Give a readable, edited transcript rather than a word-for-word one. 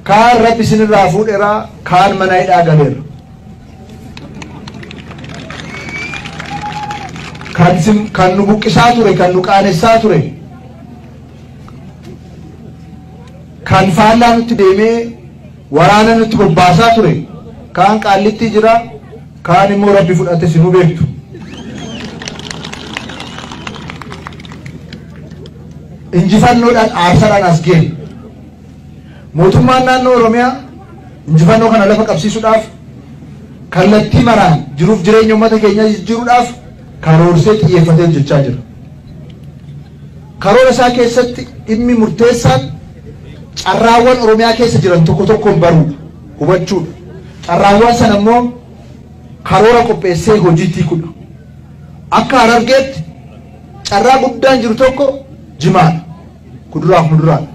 kaan rabbi sinirraa fuudheera, kaan mana hidhaa galeera. Kan nu buqqisaa ture, kan nu qaanessaa ture, kan faallaa nutti deemee waraana nutti bobbaasaa ture, kaan qaallitti jira, kaan immoo rabbi fudhate sinuu beektu. Injifannoodhaan aarsaadhaan as ga'e. Mootummaan naannoo Oromiyaa injifannoo kana lafa qabsiisuudhaaf kallattii maraan jiruuf jireenya uummata keenyaa jijjiiruudhaaf karoorsee xiyyeeffatee hojjechaa jira. Karoora isaa keessatti dhimmi murteessaan carraawwan Oromiyaa keessa jiran tokko tokkoon baruudha, hubachuudha. Carraawwan sana immoo karoora qopheessee hojiitti hiikuudha. Akka Harargeetti carraa guddaan jiru tokko Jimaadha, kuduraaf muduraadha.